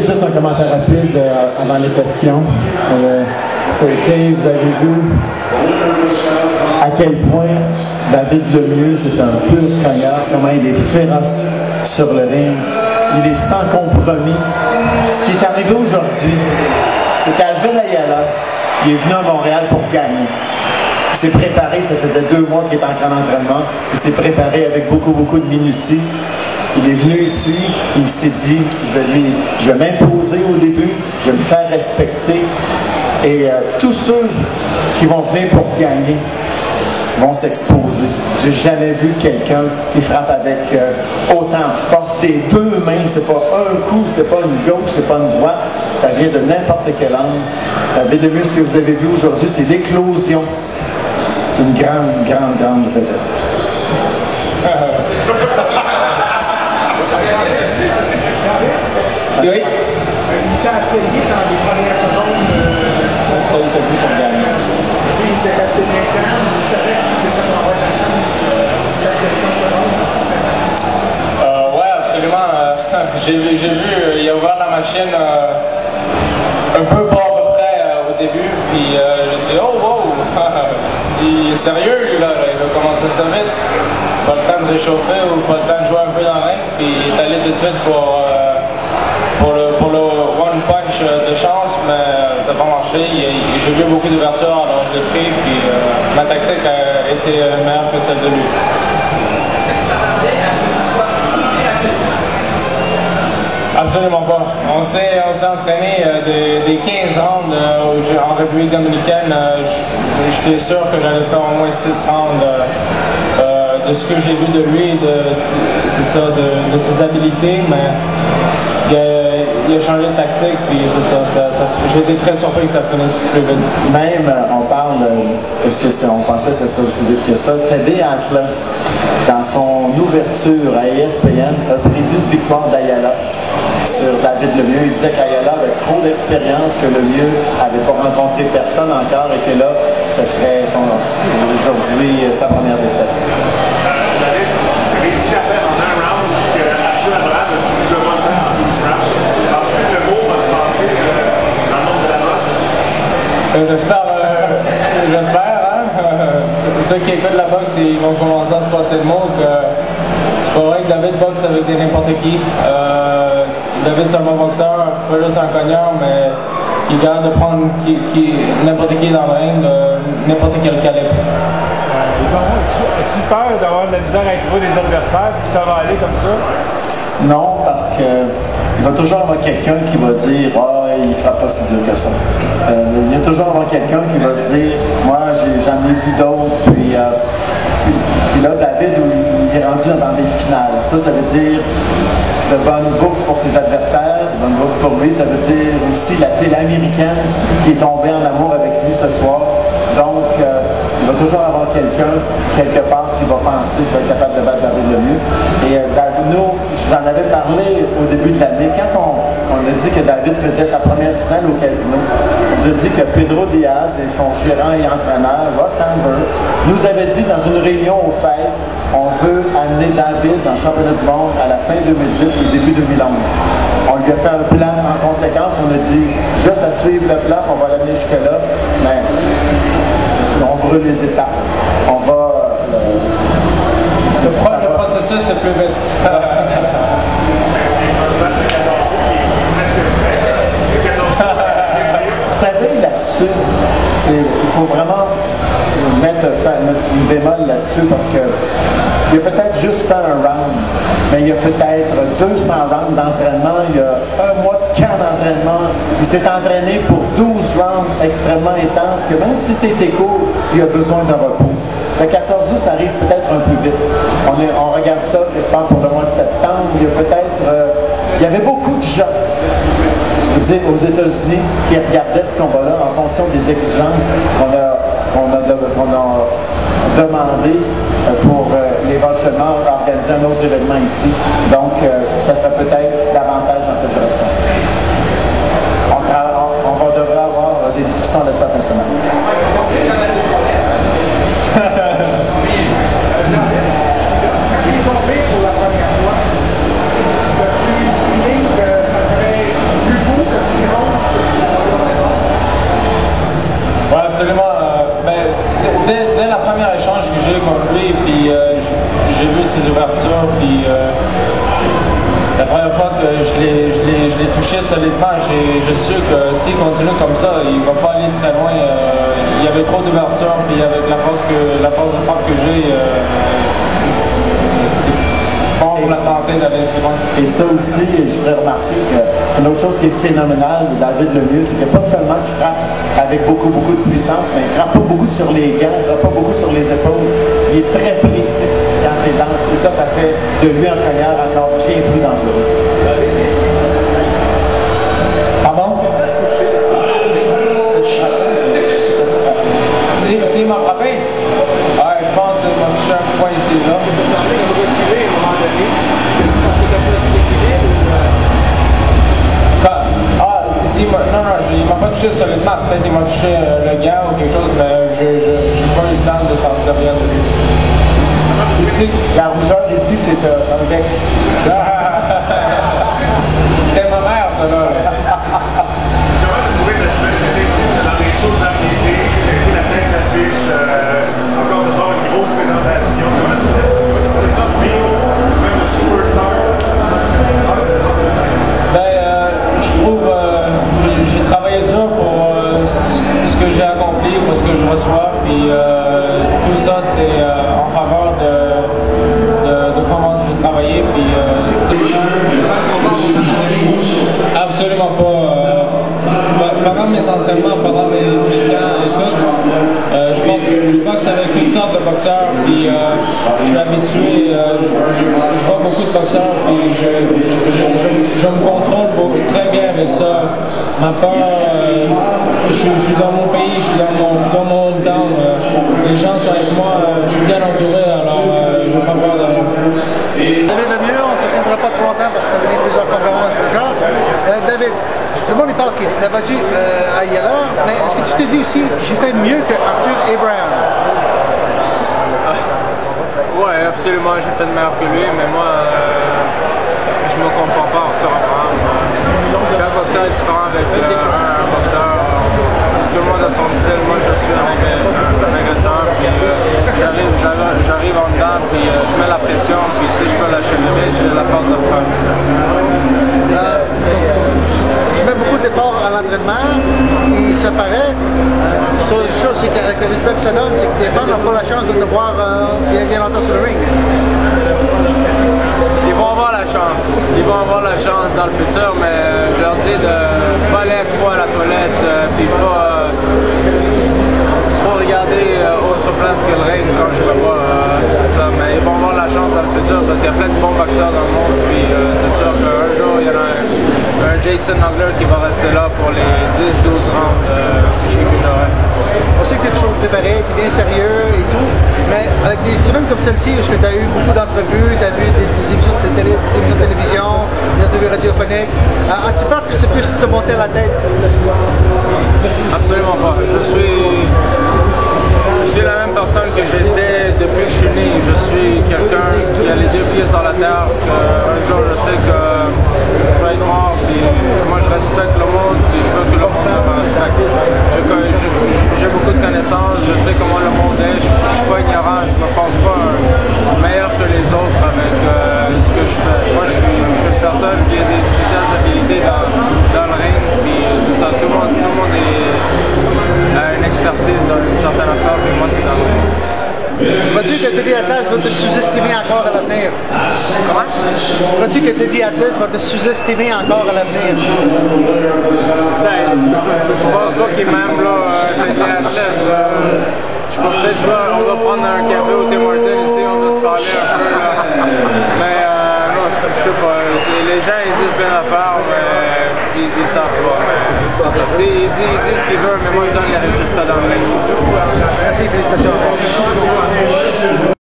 juste un commentaire rapide avant les questions. C'était, vous avez vu à quel point David Lemieux, c'est un pur cognard, comment il est féroce sur le ring. Il est sans compromis. Ce qui est arrivé aujourd'hui, c'est qu'Alvin Ayala, il est venu à Montréal pour gagner. Il s'est préparé, ça faisait 2 mois qu'il est en camp d'entraînement. Il s'est préparé avec beaucoup de minutie. Il est venu ici, il s'est dit, je vais m'imposer au début, je vais me faire respecter. Et tous ceux qui vont venir pour gagner vont s'exposer. J'ai jamais vu quelqu'un qui frappe avec autant de force. Des 2 mains, c'est pas un coup, c'est pas une gauche, c'est pas une droite, ça vient de n'importe quel angle. David Lemieux, ce que vous avez vu aujourd'hui, c'est l'éclosion d'une grande vedette. Oui. Il t'a essayé dans les premières secondes pour gagner. Puis il était resté bien calme, il savait qu'il devait avoir la chance chaque question de seconde. Ouais, absolument. J'ai vu, il a ouvert la machine un peu pas à peu près au début, puis j'ai dit oh wow, il est sérieux lui là, il va commencer ça vite. Pas le temps de réchauffer ou pas le temps de jouer un peu dans le ring, puis il est allé tout de suite pour le one punch de chance, mais ça n'a pas marché. J'ai vu beaucoup d'ouverture, alors je l'ai pris, puis ma tactique a été meilleure que celle de lui. Absolument pas. On s'est entraîné des 15 rounds en République dominicaine. J'étais sûr que j'allais faire au moins 6 rounds de ce que j'ai vu de lui, c'est ça, de ses habiletés, mais il a changé de tactique, puis c'est ça, j'ai été très surpris que ça finisse plus vite. Même, on parle, on pensait que ça serait aussi vite que ça, Teddy Atlas, dans son ouverture à ESPN, a prédit une victoire d'Ayala sur David Lemieux. Il disait qu'Ayala avait trop d'expérience, que Lemieux n'avait pas rencontré personne encore et que là, ce serait aujourd'hui sa première défaite. David a réussi à faire en un round ce que Arthur Abraham a dit que je dois pas faire en 12 rounds. Parce que le mot va se passer dans le monde de la boxe. J'espère, hein? Ceux qui écoutent la boxe, ils vont commencer à se passer le mot que c'est pas vrai que David boxe avec n'importe qui. David c'est un bon boxeur, pas juste un cogneur, mais qui est capable de prendre n'importe qui dans le ring, n'importe quel calibre. As-tu peur d'avoir de la misère à trouver des adversaires et que ça va aller comme ça? Non, parce que il va toujours avoir quelqu'un qui va dire « Ah, il ne frappe pas si dur que ça ». Il y a toujours avoir quelqu'un qui va se dire « Moi, j'en ai vu d'autres ». Puis là, David, il est rendu dans des finales. Ça veut dire de bonnes bourses pour ses adversaires, de bonnes bourses pour lui. Ça veut dire aussi la télé américaine qui est tombée en amour avec lui ce soir. Donc, il va toujours avoir quelqu'un, quelque part, qui va penser qu'il va être capable de battre David Lemieux. Et nous, j'en avais parlé au début de l'année. Quand on a dit que David faisait sa première finale au casino, on nous a dit que Pedro Diaz et son gérant et entraîneur, Ross Amber, nous avaient dit dans une réunion au FED, on veut amener David dans le championnat du monde à la fin 2010 ou début 2011. On lui a fait un plan en conséquence, on a dit juste à suivre le plan, on va l'amener jusque-là, mais on brûle les étapes. On va... le processus est plus vite. Vous savez, là-dessus, il faut vraiment mettre une bémol là-dessus parce que il a peut-être juste fait un round, mais il y a peut-être 200 rounds d'entraînement, il y a 1 mois de camp d'entraînement, il s'est entraîné pour 12 rounds extrêmement intenses, que même si c'était court, il a besoin de repos. Le 14 août, ça arrive peut-être un peu vite. On regarde ça, je pense, pour le mois de septembre, il y a peut-être... il y avait beaucoup de gens, je veux dire, aux États-Unis, qui regardaient ce combat-là en fonction des exigences qu'on a demandé pour éventuellement organiser un autre événement ici. Donc, ça serait peut-être davantage dans cette direction. On devrait avoir des discussions là-dessus en fin de semaine. Quand il est tombé pour la première fois, as-tu idée que ça serait plus touché solidement. Je suis sûr que s'il continue comme ça, il va pas aller très loin. Il y avait trop d'ouverture, puis avec la force de frappe que j'ai, c'est bon pour la santé d'aller si loin. Et ça aussi, je voudrais remarquer qu'une autre chose qui est phénoménale de David Lemieux, c'est que pas seulement qu'il frappe avec beaucoup de puissance, mais il frappe pas beaucoup sur les gants, il frappe pas beaucoup sur les épaules. Il est très précis quand il lance. Et ça fait de lui un cogneur encore bien plus dangereux. Pardon? S'il m'a frappé? Ouais, je pense qu'il m'a touché un point ici, là. Non, il m'a pas touché solidement. Peut-être qu'il m'a touché le gant ou quelque chose, mais j'ai pas eu le temps de sentir rien de lui. Ici, la rougeur ici, c'est un bec. C'était ma mère, ça, là. Comment tu trouvais la semaine dans les choses à arriver? J'ai pris la tête d'affiche encore ce soir, une grosse présentation. Comment tu trouvais ça vivre même le superstar? Je trouve j'ai travaillé dur pour ce que j'ai accompli, pour ce que je reçois, puis tout ça c'était en faveur de comment j'ai travaillé, puis absolument pas. Pendant mes entraînements, pendant mes camps et tout, je boxe avec toutes sortes de boxeurs, puis je suis habitué, je vois beaucoup de boxeurs, puis je me contrôle très bien avec ça. Ma peur, je suis dans mon pays, je suis dans mon hometown, les gens sont avec moi, je suis bien entouré, alors je n'ai pas peur de rien. David Lemieux, on ne t'attendra pas trop longtemps parce que tu as donné plusieurs conférences déjà. David, le monde il parle qu'il t'a battu à Yala, mais est-ce que tu te dis aussi j'ai fait mieux que Arthur Abraham? Ouais, absolument, j'ai fait de meilleur que lui, mais moi, je me compare pas Arthur Abraham. Chaque boxeur est différent avec un boxeur. Tout le monde a son style. Moi, je suis un agresseur. J'arrive en dedans, puis je mets la pression, puis si je peux lâcher le limite, j'ai la force de le faire. Tu mets beaucoup d'efforts à l'entraînement et ça paraît. Seule chose, c'est que le résultat que ça donne, c'est que les fans n'ont pas la chance de te voir bien longtemps sur le ring. Ils vont avoir la chance. Ils vont avoir la chance dans le futur, mais je leur dis de ne pas aller trop à la toilette, puis pas trop regarder autre place que le ring quand je le vois. C'est ça, mais ils vont avoir la chance dans le futur parce qu'il y a plein de bons boxeurs dans le monde, puis c'est sûr qu'un jour, il y en a un Jason Nagler qui va rester là pour les 10-12 rounds que j'aurai. On sait que tu es toujours préparé, tu es bien sérieux et tout, mais avec des semaines comme celle-ci, où tu as eu beaucoup d'entrevues, tu as vu des émissions de télévision, des interviews radiophoniques, as-tu peur que ça puisse te monter à la tête? Absolument pas. Je suis la même personne que j'étais depuis que je suis né. Je suis quelqu'un qui a les deux pieds sur la terre, qu'un jour je sais que je vais être mort, puis moi je respecte le monde, puis je veux que le monde me respecte. J'ai beaucoup de connaissances, je sais comment le monde est, je ne suis pas ignorant, je ne me pense pas meilleur que les autres avec ce que je fais. Moi je suis une personne qui a des spéciales habilités dans le ring, puis c'est ça, tout le monde a une expertise dans une certaine affaire, puis moi c'est dans le ring. Crois-tu que Teddy Atlas va te sous-estimer encore à l'avenir? Comment? Crois-tu que Teddy Atlas va te sous-estimer encore à l'avenir? Peut-être. Je pense pas qu'il m'aime, là, Teddy Atlas. Je peux peut-être jouer, on va prendre un café au Tim Hortons ici, on va se parler un peu, là. Mais non, je sais pas. Les gens, ils disent bien affaire, mais ils savent pas. Ils disent ce qu'ils veulent, mais moi, je donne les résultats dans le ring. Merci, félicitations.